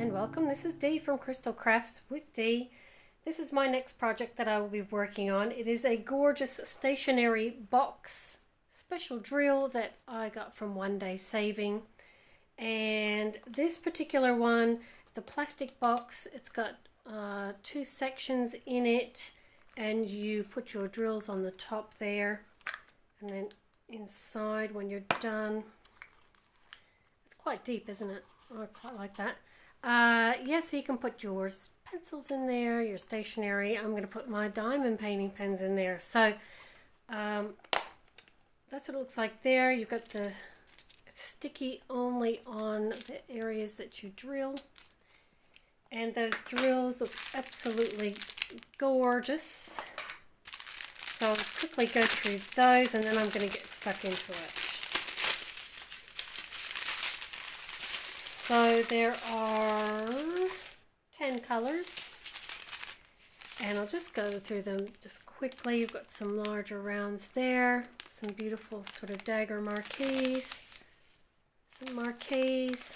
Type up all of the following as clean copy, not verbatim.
and welcome. This is Dee from Crystal Crafts with Dee. This is my next project that I will be working on. It is a gorgeous stationery box special drill that I got from OneDaySaving. And this particular one, it's a plastic box. It's got two sections in it, and you put your drills on the top there, and then inside when you're done. It's quite deep, isn't it? I quite like that. Yes, you can put your pencils in there, your stationery. I'm going to put my diamond painting pens in there. So that's what it looks like there. You've got the sticky only on the areas that you drill. And those drills look absolutely gorgeous. So I'll quickly go through those and then I'm going to get stuck into it. So there are 10 colors, and I'll just go through them just quickly. You've got some larger rounds there, some beautiful sort of dagger marquees, some marquees,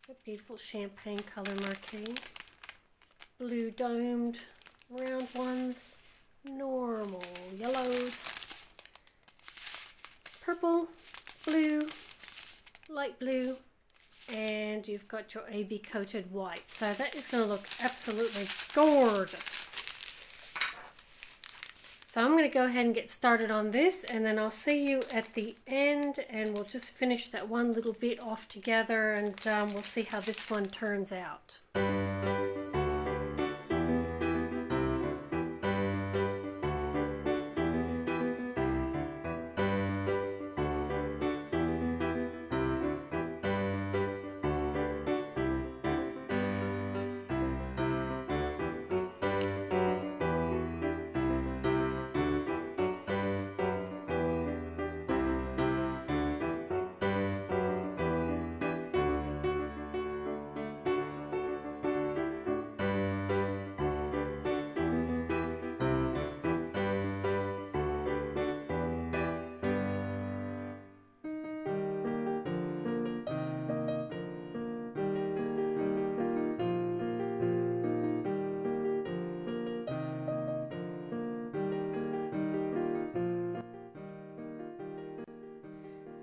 a beautiful champagne color marquee, blue domed round ones, normal yellows, purple, blue, light blue, and you've got your AB coated white. So that is going to look absolutely gorgeous. So I'm going to go ahead and get started on this, and then I'll see you at the end, and we'll just finish that one little bit off together, and we'll see how this one turns out.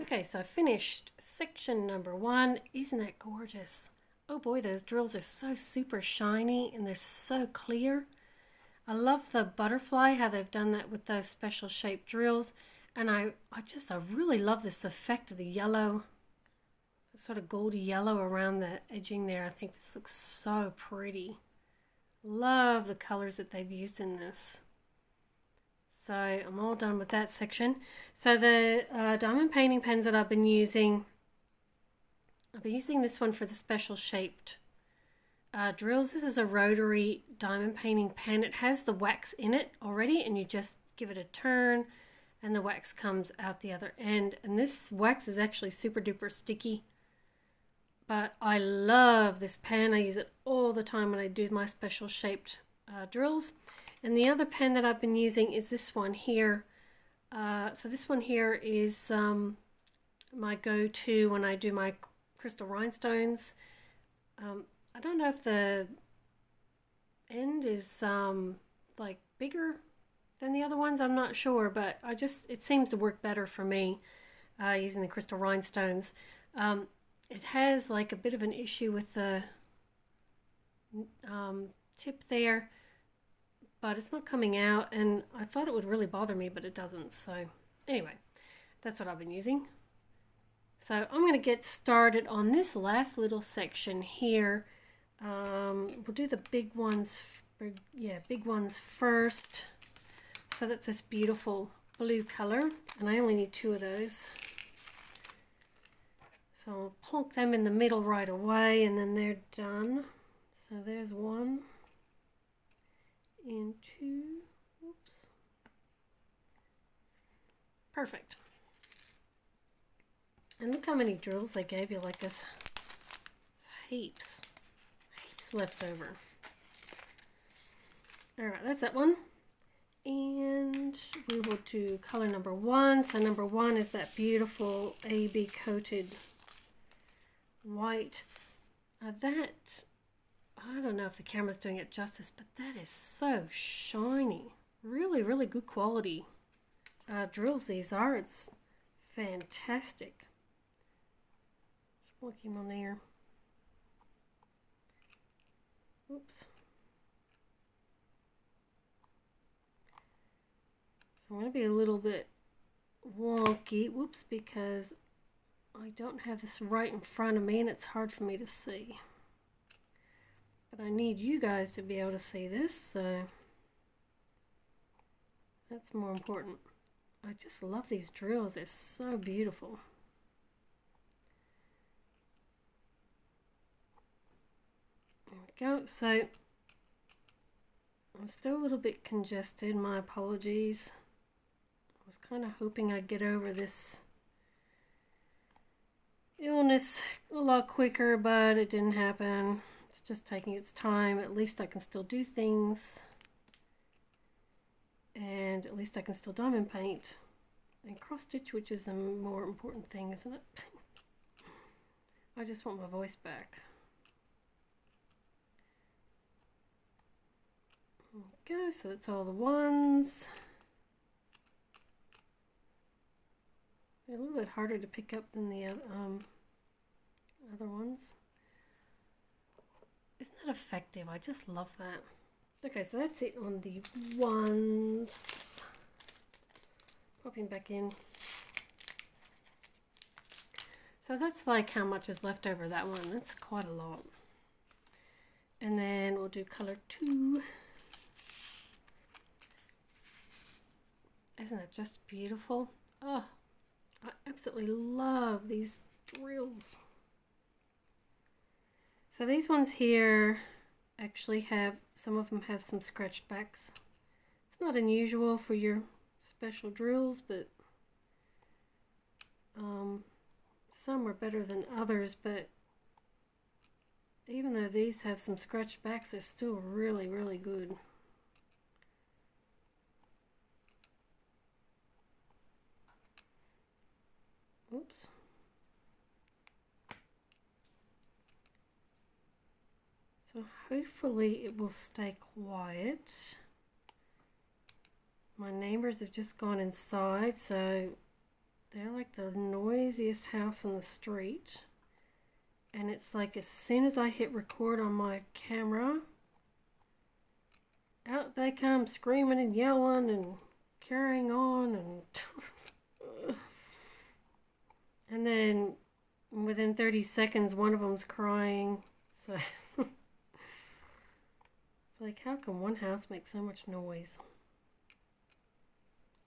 Okay, so I finished section number 1. Isn't that gorgeous? Oh boy, those drills are so super shiny and they're so clear. I love the butterfly, how they've done that with those special shaped drills. And I really love this effect of the yellow, sort of goldy yellow around the edging there. I think this looks so pretty. Love the colors that they've used in this. So I'm all done with that section. So the diamond painting pens that I've been using this one for the special shaped drills. This is a rotary diamond painting pen. It has the wax in it already, and you just give it a turn and the wax comes out the other end. And this wax is actually super duper sticky. But I love this pen. I use it all the time when I do my special shaped drills. And the other pen that I've been using is this one here. So this one here is my go-to when I do my crystal rhinestones. I don't know if the end is like bigger than the other ones. I'm not sure, but it seems to work better for me using the crystal rhinestones. It has like a bit of an issue with the tip there, but it's not coming out, and I thought it would really bother me, but it doesn't. So anyway, that's what I've been using. So I'm going to get started on this last little section here. We'll do the big ones, big ones first. So that's this beautiful blue color, and I only need 2 of those. So I'll plonk them in the middle right away, and then they're done. So there's 1. And 2, oops, perfect. And look how many drills they gave you like this. It's heaps left over. Alright, that's that one. And we will do color number 1. So number 1 is that beautiful AB coated white. That, I don't know if the camera's doing it justice, but that is so shiny. Really, really good quality drills these are. It's fantastic. Just look him on there. Oops. So I'm going to be a little bit wonky. Whoops, because I don't have this right in front of me and it's hard for me to see. But I need you guys to be able to see this, so that's more important. I just love these drills. They're so beautiful. There we go. So I'm still a little bit congested. My apologies. I was kind of hoping I'd get over this illness a lot quicker, but it didn't happen. It's just taking its time. At least I can still do things. And at least I can still diamond paint and cross stitch, which is the more important thing, isn't it? I just want my voice back. There we go, so that's all the ones. They're a little bit harder to pick up than the other ones. Isn't that effective? I just love that. Okay, so that's it on the ones. Popping back in. So that's like how much is left over that one. That's quite a lot. And then we'll do color 2. Isn't that just beautiful? Oh, I absolutely love these drills. So these ones here actually have, some of them have some scratched backs. It's not unusual for your special drills, but some are better than others, but even though these have some scratched backs, they're still really, really good. Oops. So hopefully it will stay quiet. My neighbors have just gone inside, so they're like the noisiest house on the street. And it's like as soon as I hit record on my camera, out they come screaming and yelling and carrying on and and then within 30 seconds one of them's crying. So it's like, how can one house make so much noise?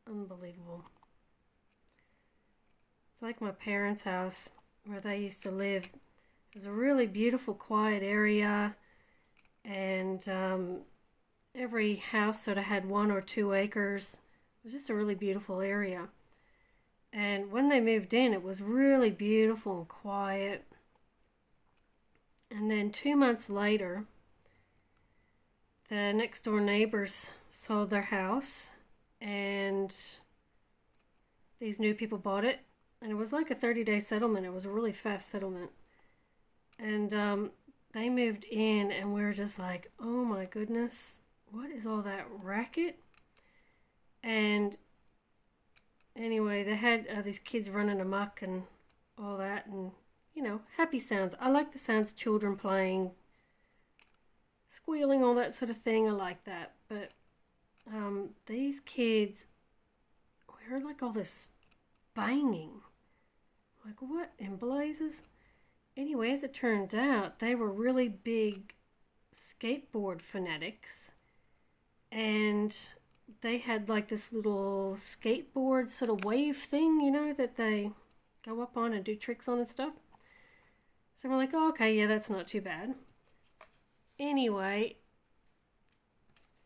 Unbelievable. It's like my parents' house where they used to live. It was a really beautiful, quiet area, and every house sort of had 1 or 2 acres. It was just a really beautiful area. And when they moved in, it was really beautiful and quiet. And then 2 months later, the next door neighbors sold their house, and these new people bought it. And it was like a 30-day settlement. It was a really fast settlement. And they moved in, and we were just like, oh my goodness, what is all that racket? And anyway, they had these kids running amok and all that, and you know, happy sounds. I like the sounds, children playing, squealing, all that sort of thing. I like that. But these kids, we heard like all this banging. Like, what in blazes? Anyway, as it turned out, they were really big skateboard fanatics, and they had like this little skateboard sort of wave thing, you know, that they go up on and do tricks on and stuff. So we're like, oh, okay, yeah, that's not too bad. Anyway,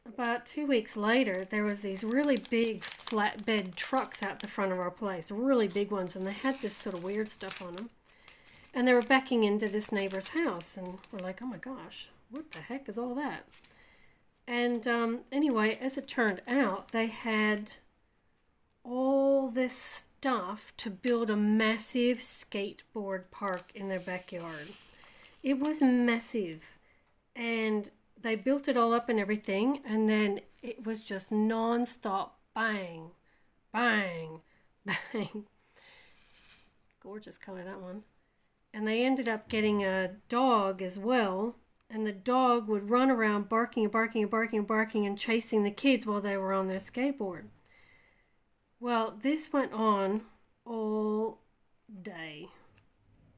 about 2 weeks later, there was these really big flatbed trucks out the front of our place, really big ones, and they had this sort of weird stuff on them. And they were backing into this neighbor's house, and we're like, oh my gosh, what the heck is all that? And anyway, as it turned out, they had all this stuff to build a massive skateboard park in their backyard. It was massive, and they built it all up and everything, and then it was just non-stop bang, bang, bang. Gorgeous color, that one. And they ended up getting a dog as well, and the dog would run around barking and barking and barking and barking and chasing the kids while they were on their skateboard. Well, this went on all day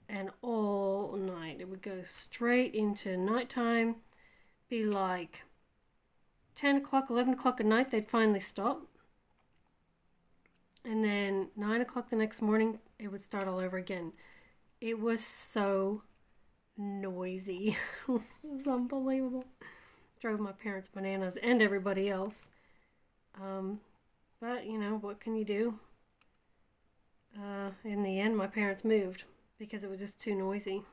and all night. It would go straight into nighttime, be like 10 o'clock, 11 o'clock at night, they'd finally stop. And then 9 o'clock the next morning, it would start all over again. It was so noisy. It was unbelievable. Drove my parents bananas and everybody else. But, you know, what can you do? In the end, my parents moved because it was just too noisy.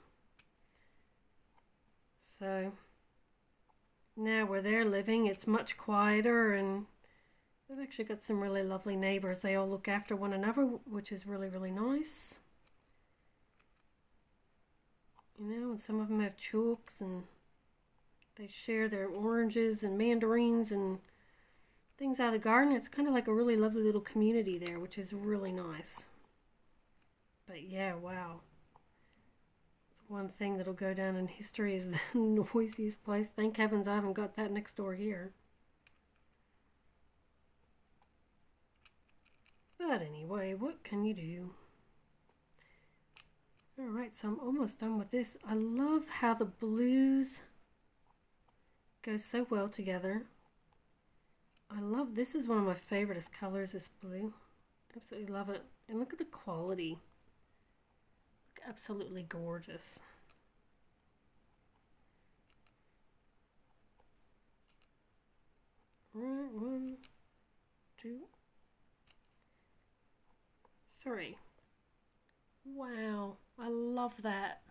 So now where they're living, it's much quieter, and they've actually got some really lovely neighbors. They all look after one another, which is really, really nice. You know, and some of them have chooks, and they share their oranges and mandarins and things out of the garden. It's kind of like a really lovely little community there, which is really nice. But yeah, wow. It's one thing that'll go down in history is the noisiest place. Thank heavens I haven't got that next door here. But anyway, what can you do? Alright, so I'm almost done with this. I love how the blues go so well together. I love, this is one of my favorite colors, this blue. Absolutely love it. And look at the quality. Look, absolutely gorgeous. Alright, 1, 2, 3. Wow, I love that.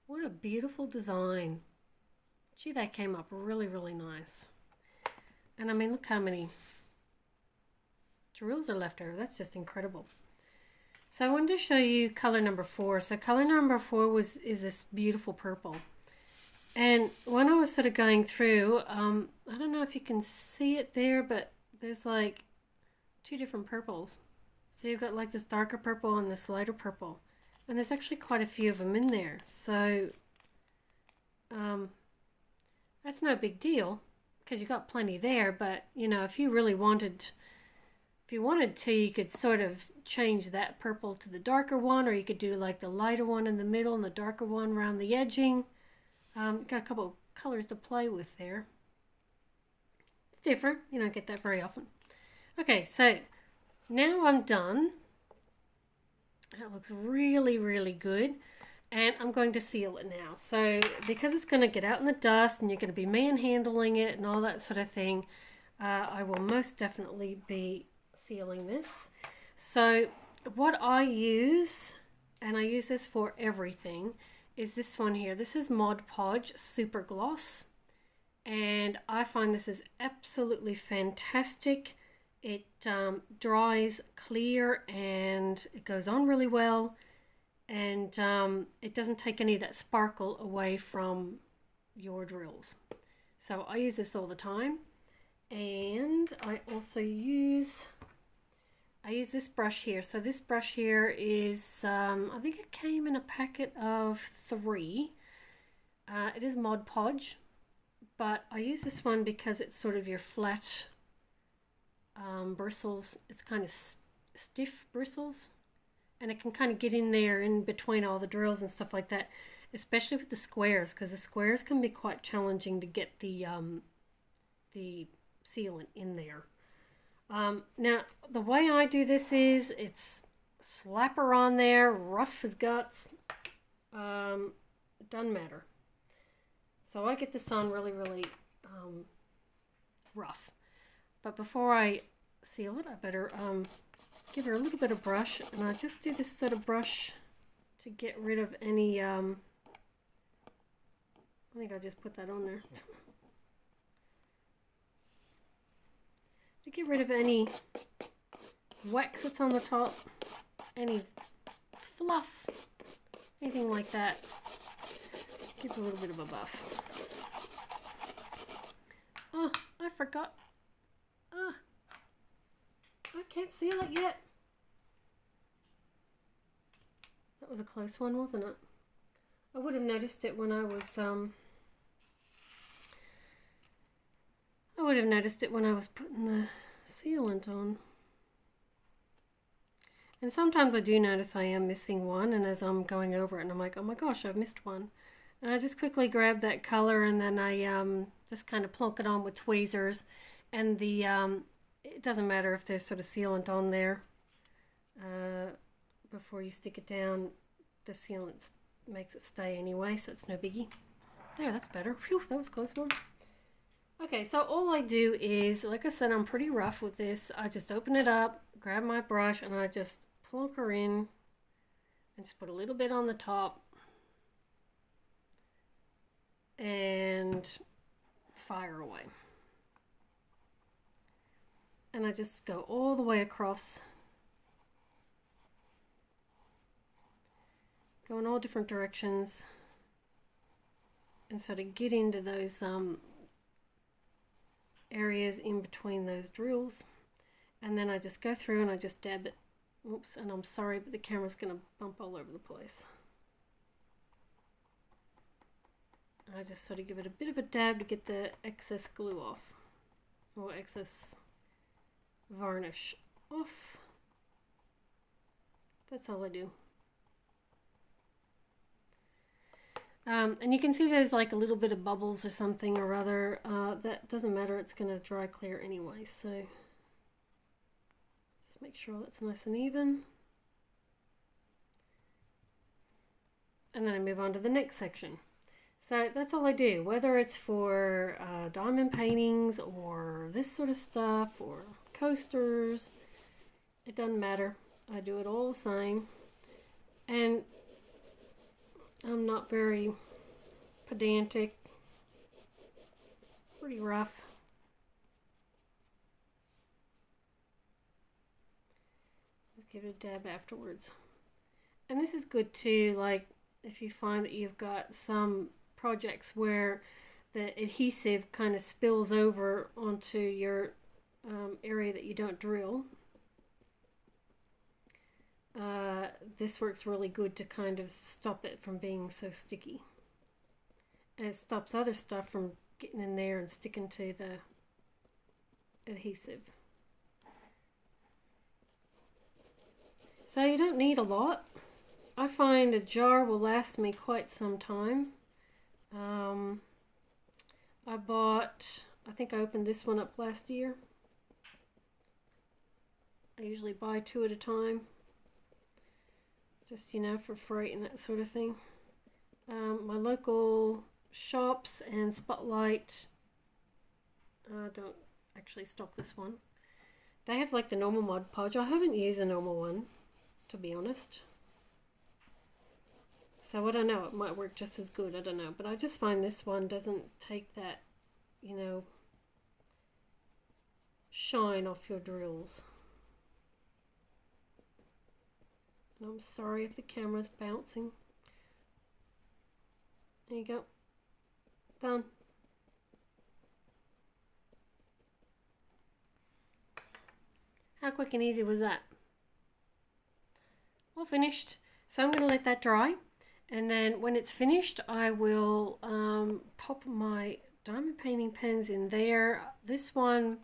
What a beautiful design. Gee, that came up really, really nice. And I mean, look how many drills are left over. That's just incredible. So I wanted to show you color number 4. So color number 4 is this beautiful purple. And when I was sort of going through, I don't know if you can see it there, but there's like 2 different purples. So you've got like this darker purple and this lighter purple. And there's actually quite a few of them in there. So that's no big deal because you've got plenty there. But, you know, if you really wanted, if you wanted to, you could sort of change that purple to the darker one, or you could do like the lighter one in the middle and the darker one around the edging. Got a couple of colors to play with there. It's different. You don't get that very often. Okay, so now I'm done. That looks really, really good. And I'm going to seal it now. So because it's going to get out in the dust and you're going to be manhandling it and all that sort of thing, I will most definitely be sealing this. So what I use, and I use this for everything, is this one here. This is Mod Podge Super Gloss. And I find this is absolutely fantastic. It dries clear and it goes on really well, and it doesn't take any of that sparkle away from your drills. So I use this all the time, and I also use this brush here. So this brush here is, I think it came in a packet of 3. It is Mod Podge, but I use this one because it's sort of your flat bristles. It's kind of stiff bristles, and it can kind of get in there in between all the drills and stuff like that, especially with the squares, because the squares can be quite challenging to get the sealant in there. Now the way I do this is it's slapper on there, rough as guts, doesn't matter. So I get this on really, really rough. But before I seal it, I better give her a little bit of brush, and I just do this sort of brush to get rid of any, I think I just put that on there. To get rid of any wax that's on the top, any fluff, anything like that. Gives a little bit of a buff. Oh, I forgot. Ah, I can't seal it yet. That was a close one, wasn't it? I would have noticed it when I was putting the sealant on. And sometimes I do notice I am missing one, and as I'm going over it, and I'm like, oh my gosh, I've missed one. And I just quickly grab that color, and then I just kind of plonk it on with tweezers. And the it doesn't matter if there's sort of sealant on there. Before you stick it down, the sealant makes it stay anyway, so it's no biggie. There, that's better. Phew, that was a close one. Okay, so all I do is, like I said, I'm pretty rough with this. I just open it up, grab my brush, and I just plonk her in and just put a little bit on the top and fire away. And I just go all the way across, go in all different directions, and sort of get into those areas in between those drills. And then I just go through and I just dab it. Oops, and I'm sorry, but the camera's going to bump all over the place. I just sort of give it a bit of a dab to get the excess glue off, or excess varnish off. That's all I do. And you can see there's like a little bit of bubbles or something or other. That doesn't matter, it's going to dry clear anyway, so just make sure that's nice and even. And then I move on to the next section. So that's all I do, whether it's for diamond paintings or this sort of stuff or coasters, it doesn't matter. I do it all the same. And I'm not very pedantic, pretty rough. Let's give it a dab afterwards. And this is good too, like if you find that you've got some projects where the adhesive kind of spills over onto your area that you don't drill. This works really good to kind of stop it from being so sticky. And it stops other stuff from getting in there and sticking to the adhesive. So you don't need a lot. I find a jar will last me quite some time. I think I opened this one up last year. I usually buy 2 at a time. Just, you know, for freight and that sort of thing. My local shops and Spotlight don't actually stock this one. They have like the normal Mod Podge. I haven't used the normal one, to be honest. So I don't know, it might work just as good, I don't know. But I just find this one doesn't take that, you know, shine off your drills. And I'm sorry if the camera's bouncing. There you go. Done. How quick and easy was that? All finished. So I'm going to let that dry. And then when it's finished, I will pop my diamond painting pens in there. This one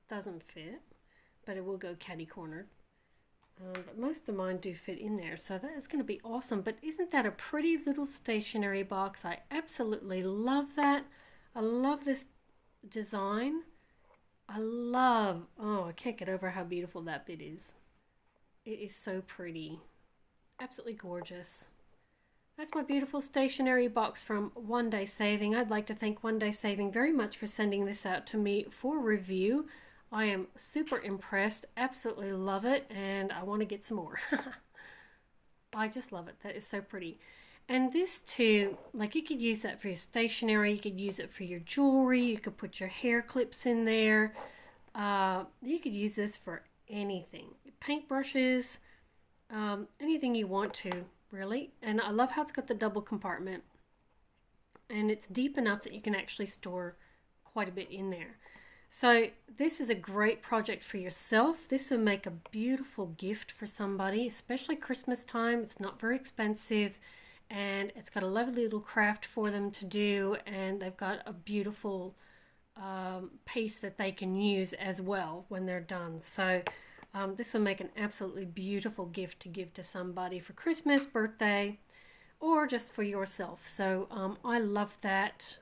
doesn't fit, but it will go catty-cornered. But most of mine do fit in there, so that is going to be awesome. But isn't that a pretty little stationery box? I absolutely love that. I love this design. Oh, I can't get over how beautiful that bit is. It is so pretty. Absolutely gorgeous. That's my beautiful stationery box from OneDaySaving. I'd like to thank OneDaySaving very much for sending this out to me for review. I am super impressed, absolutely love it, and I want to get some more. I just love it. That is so pretty. And this too, like you could use that for your stationery, you could use it for your jewelry, you could put your hair clips in there. You could use this for anything. Paintbrushes, anything you want to, really. And I love how it's got the double compartment. and it's deep enough that you can actually store quite a bit in there. So this is a great project for yourself. This will make a beautiful gift for somebody, especially Christmas time. It's not very expensive, and it's got a lovely little craft for them to do, and they've got a beautiful piece that they can use as well when they're done. So this will make an absolutely beautiful gift to give to somebody for Christmas, birthday, or just for yourself. So I love that.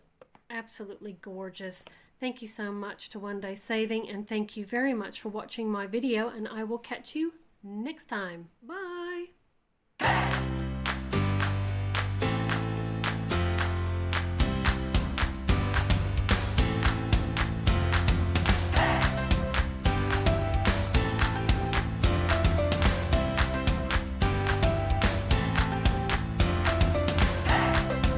Absolutely gorgeous. Thank you so much to OneDaySaving, and thank you very much for watching my video, and I will catch you next time. Bye.